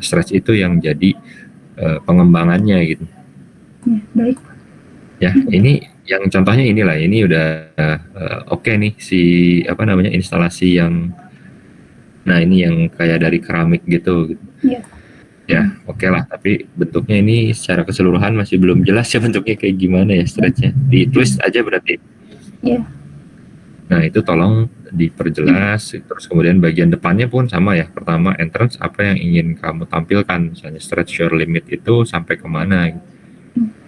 stretch itu yang jadi pengembangannya gitu. Ya, baik. Ya, ini yang contohnya inilah, ini udah oke nih si instalasi yang, nah ini yang kayak dari keramik gitu. Iya. Ya, oke lah, tapi bentuknya ini secara keseluruhan masih belum jelas ya bentuknya kayak gimana ya stretchnya. Di twist aja berarti. Iya. Nah itu tolong diperjelas. Terus kemudian bagian depannya pun sama ya. Pertama entrance, apa yang ingin kamu tampilkan, misalnya stretch your limit itu sampai kemana gitu.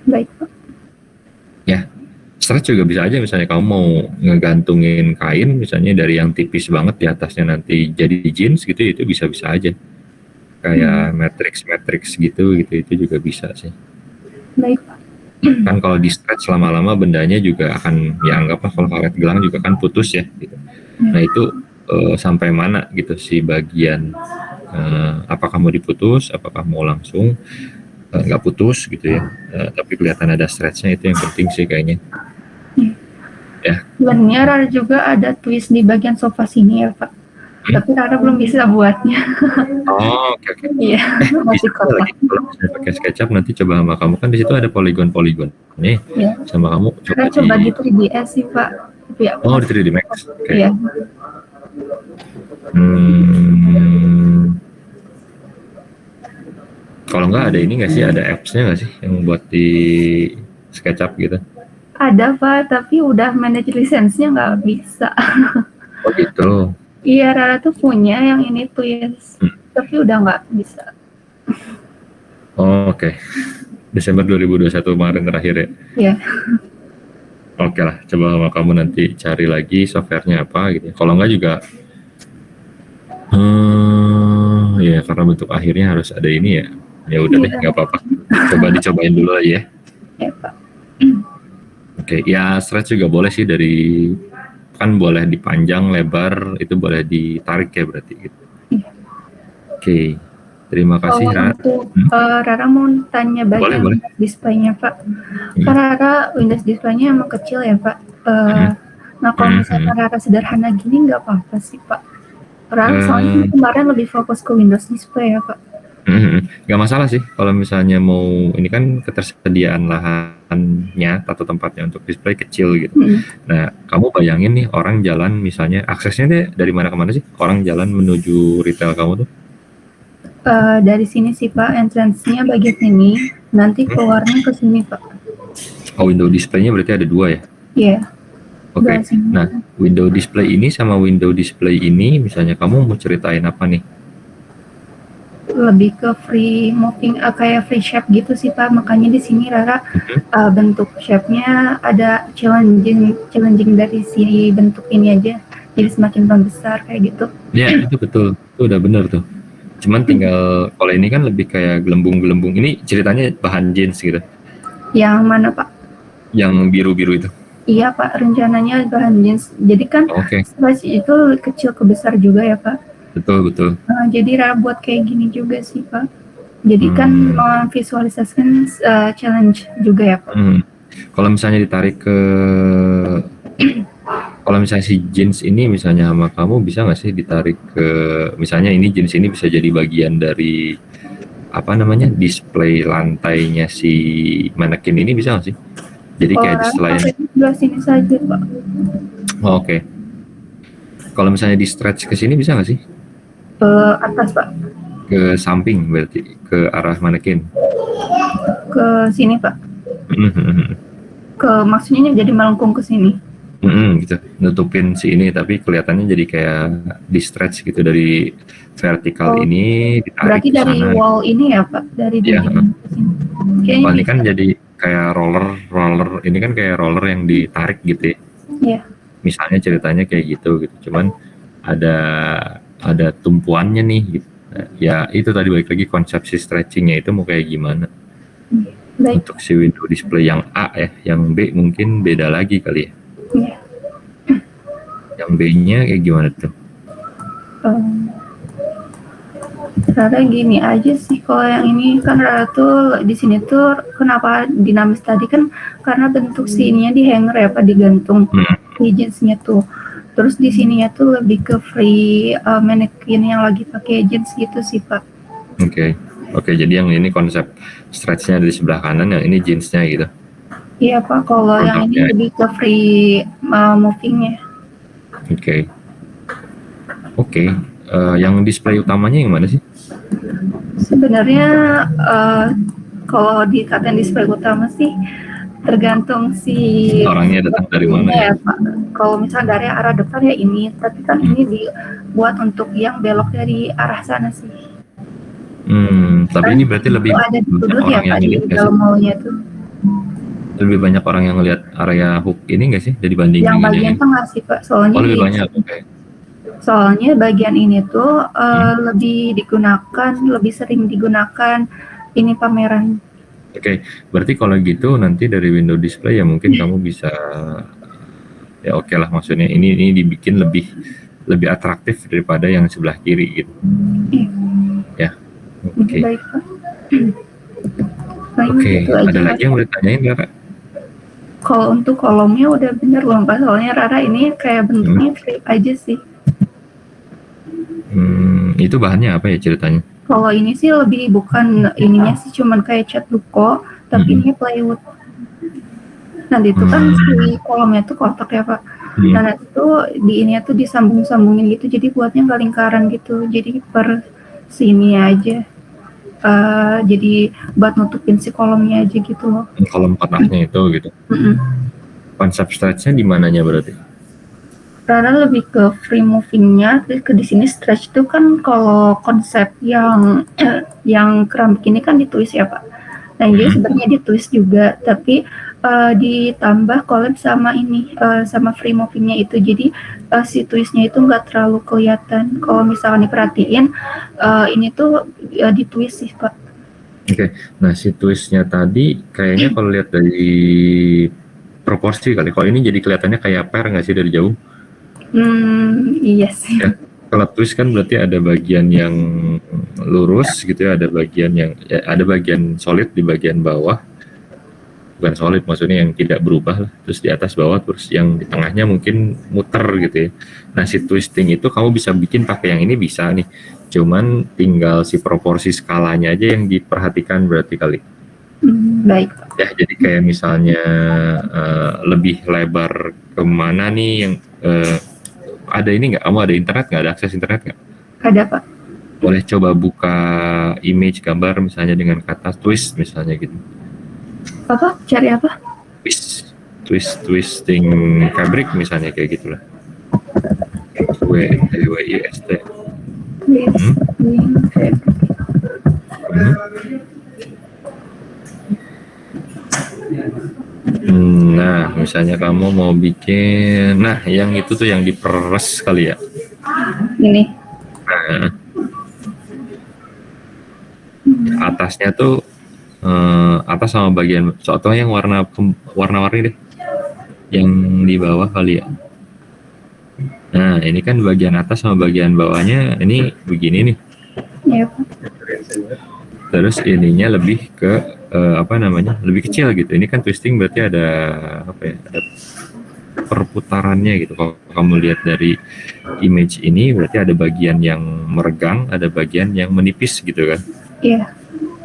Baik Pak. Ya, stretch juga bisa aja misalnya kamu mau ngegantungin kain misalnya dari yang tipis banget di atasnya nanti jadi jeans gitu, itu bisa-bisa aja. Kayak matrix gitu itu juga bisa sih. Baik Pak. Kan kalau di stretch lama-lama bendanya juga akan, ya anggaplah kalau karet gelang juga kan putus ya gitu. Nah itu sampai mana gitu si bagian apakah mau diputus, apakah mau langsung nggak putus gitu ya, tapi kelihatan ada stretchnya, itu yang penting sih kayaknya. Ya. Sebenarnya Rara juga ada twist di bagian sofa sini ya Pak. Tapi Rara belum bisa buatnya. Oh, oke. Iya, masih kotak. Lagi kalau misalnya pakai SketchUp nanti coba sama kamu, kan di situ ada poligon-poligon nih. Ya. Sama kamu coba di 3DS sih Pak. Ya, oh, di 3D Max. Okay. Iya. Kalau nggak ada ini nggak sih, ada apps-nya nggak sih yang buat di SketchUp gitu? Ada Pak, tapi udah manage lisensinya nggak bisa. Oh gitu. Iya, Rara tuh punya yang ini twist, tapi udah nggak bisa. Oh, oke. Desember 2021 kemarin terakhir ya? Iya. Oke lah, coba sama kamu nanti cari lagi softwarenya apa gitu. Kalau nggak juga, ya karena bentuk akhirnya harus ada ini ya. Ya udah deh, nggak apa-apa. Coba dicobain dulu aja ya. Ya Pak. Oke, ya stretch juga boleh sih, dari kan boleh dipanjang, lebar, itu boleh ditarik ya berarti gitu. Oke, terima kasih Rara. Rara mau tanya bagian boleh. display-nya Pak. Rara Windows display-nya emang kecil ya Pak. Nah kalau misalnya Rara sederhana gini nggak apa-apa sih Pak. Rara soalnya kemarin lebih fokus ke Windows display ya Pak. Nggak masalah sih kalau misalnya mau, ini kan ketersediaan lahannya atau tempatnya untuk display kecil gitu. Nah kamu bayangin nih orang jalan misalnya, aksesnya deh dari mana ke mana sih orang jalan menuju retail kamu tuh? Dari sini sih Pak, entrance-nya bagian sini, nanti keluarnya ke sini Pak. Oh, window display-nya berarti ada dua ya? Iya. Oke. Nah window display ini sama window display ini misalnya kamu mau ceritain apa nih? Lebih ke free moving, kayak free shape gitu sih Pak. Makanya di sini Rara bentuk shape-nya ada challenging dari si bentuk ini aja. Jadi semakin membesar kayak gitu. Ya itu betul, itu udah bener tuh. Cuman tinggal kalau ini kan lebih kayak gelembung-gelembung. Ini ceritanya bahan jeans gitu. Yang mana Pak? Yang biru-biru itu. Iya Pak, rencananya bahan jeans. Jadi kan stretch itu kecil ke besar juga ya Pak. Betul. Jadi Rara buat kayak gini juga sih Pak. Jadi kan memvisualisasikan challenge juga ya Pak. Kalau misalnya ditarik ke, kalau misalnya si jeans ini misalnya sama kamu, bisa nggak sih ditarik ke, misalnya ini jeans ini bisa jadi bagian dari display lantainya si manekin ini, bisa nggak sih? Jadi kayak selain sebelah sini saja Pak. Oh, oke. Kalau misalnya di stretch ke sini bisa nggak sih? Atas Pak. Ke samping berarti, ke arah manekin. Ke sini Pak. Maksudnya jadi melengkung ke sini. Gitu, nutupin si ini tapi kelihatannya jadi kayak di stretch gitu dari vertikal ini ditarik. Berarti dari sana. Wall ini ya Pak, dari sini. Ini kan jadi kayak roller, ini kan kayak roller yang ditarik gitu ya. Iya. Misalnya ceritanya kayak gitu. Cuman ada tumpuannya nih gitu. Ya itu tadi balik lagi konsepsi stretchingnya itu mau kayak gimana. Baik. Untuk si window display yang A ya, yang B mungkin beda lagi kali ya. Iya. Yang B-nya kayak gimana tuh? Rara gini aja sih, kalau yang ini kan Rara tuh di sini tuh kenapa dinamis tadi kan karena bentuk sininya di hanger ya Pak, digantung di jeansnya tuh. Terus di sininya tuh lebih ke free mannequin yang lagi pakai jeans gitu sih Pak. Oke. Oke, jadi yang ini konsep stretch-nya di sebelah kanan, yang ini jeansnya gitu. Iya Pak, kalau yang ini Produknya. lebih ke free movingnya. Oke. Oke. Yang display utamanya yang mana sih? Sebenarnya kalau dikatain display utama sih tergantung si Orangnya datang dari mana ini ya? Pak. Kalau misalnya dari arah depan ya ini, tapi kan ini dibuat untuk yang belok dari arah sana sih. Tapi Kan ini berarti itu lebih ada di banyak sudut ya orang yang Pak di ngeliat nggak sih? dalam mallnya tuh. Lebih banyak orang yang ngeliat area hook ini nggak sih dibanding Yang dengan yang bagian ini? tengah sih Pak, soalnya Oh, lebih banyak. Oke. soalnya bagian ini tuh lebih digunakan, lebih sering digunakan ini pameran. Oke. Berarti kalau gitu nanti dari window display ya mungkin kamu bisa, ya oke lah, maksudnya ini dibikin lebih atraktif daripada yang sebelah kiri gitu. Iya. Ya. Oke. Baik Pak. Paling Oke. gitu aja Ada Pak. lagi yang mau ditanyain nggak, Kak? Kalau untuk kolomnya udah bener belum Pak? Soalnya Rara ini kayak bentuknya flip aja sih. Itu bahannya apa ya ceritanya? Kalau ini sih lebih bukan ininya sih cuman kayak cat duko, tapi ini plywood. Nanti itu kan si kolomnya tuh kotak ya Pak. Nah nanti tuh di ini tuh disambung-sambungin gitu, jadi buatnya nggak lingkaran gitu. Jadi per sini aja. Jadi buat nutupin si kolomnya aja gitu loh. Kolom kotaknya itu gitu. Konsep stretch-nya di mananya berarti? Rara lebih ke free movingnya, ke di sini stretch itu kan kalau konsep yang keramik ini kan ditulis ya Pak. Nah jadi sebenarnya ditulis juga, tapi ditambah collab sama ini sama free movingnya itu, jadi si tulisnya itu nggak terlalu kelihatan. Kalau misalnya diperhatiin ini tuh ditulis sih Pak. Oke. Nah si twistnya tadi kayaknya kalau lihat dari proporsi kali, kalau ini jadi kelihatannya kayak per nggak sih dari jauh? Iya sih. Ya, kalau twist kan berarti ada bagian yang lurus gitu ya, ada bagian solid di bagian bawah, bukan solid maksudnya yang tidak berubah lah, terus di atas bawah, terus yang di tengahnya mungkin muter gitu ya. Nah si twisting itu kamu bisa bikin pakai yang ini bisa nih, cuman tinggal si proporsi skalanya aja yang diperhatikan berarti kali. Baik. Ya jadi kayak misalnya lebih lebar kemana nih yang ada ini nggak? Kamu ada internet nggak? Ada akses internet nggak? Ada Pak. Boleh coba buka image gambar misalnya dengan kata twist misalnya gitu. Apa? Cari apa? Twisting fabric misalnya kayak gitulah. WIST. Twisting fabric. Nah, misalnya kamu mau bikin, nah yang itu tuh yang diperes kali ya. Ini. Nah, atasnya tuh atas sama bagian, soalnya yang warna-warni deh, yang di bawah kali ya. Nah ini kan bagian atas sama bagian bawahnya ini begini nih. Ya. Terus ininya lebih ke lebih kecil gitu. Ini kan twisting berarti ada ada perputarannya gitu. Kalau kamu lihat dari image ini berarti ada bagian yang meregang, ada bagian yang menipis gitu kan. Iya.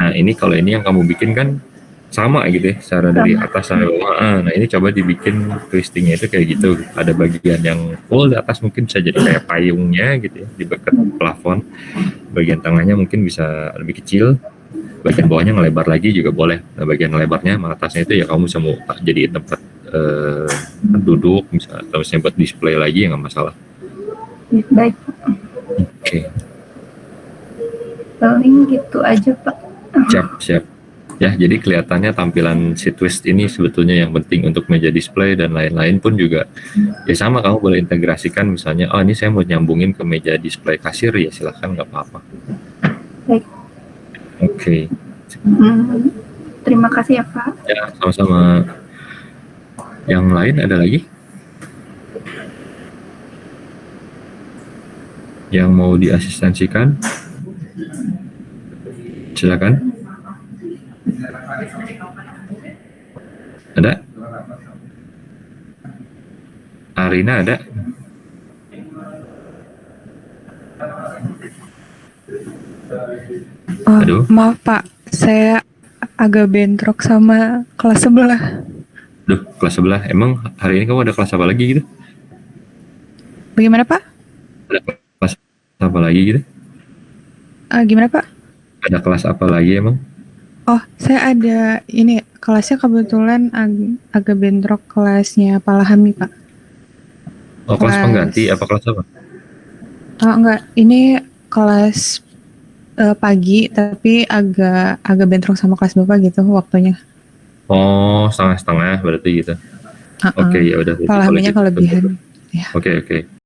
Nah ini kalau ini yang kamu bikin kan sama gitu ya, secara dari atas sampai bawah. Nah ini coba dibikin twistingnya itu kayak gitu. Ada bagian yang full di atas mungkin bisa jadi kayak payungnya gitu ya, di dekat plafon. Bagian tengahnya mungkin bisa lebih kecil. Bagian bawahnya ngelebar lagi juga boleh. Nah bagian lebarnya sama atasnya itu ya kamu bisa mau jadi tempat duduk misalnya, atau misalnya buat display lagi ya nggak masalah. Baik. Oke. Paling gitu aja Pak. Siap. Ya, jadi kelihatannya tampilan si twist ini sebetulnya yang penting untuk meja display, dan lain-lain pun juga ya sama, kamu boleh integrasikan misalnya, oh ini saya mau nyambungin ke meja display kasir, ya silahkan, nggak apa-apa. Baik. Oke. Terima kasih ya Pak. Ya, sama-sama. Yang lain ada lagi? Yang mau diasistensikan? Silakan. Ada? Arina ada? Oh, Aduh. maaf Pak, saya agak bentrok sama kelas sebelah. Duh, kelas sebelah. Emang hari ini kamu ada kelas apa lagi gitu? Bagaimana Pak? Ada kelas apa lagi gitu? Gimana Pak? Ada kelas apa lagi emang? Oh, saya ada ini kelasnya kebetulan agak bentrok kelasnya Pak Lahami Pak. Oh, kelas pengganti apa kelas apa? Oh enggak, ini kelas pagi tapi agak bentrok sama kelas Bapak gitu waktunya. Oh, setengah-setengah berarti gitu. Oke, ya udah. Pak Lahaminya Gitu. kelebihan. Ya. Oke.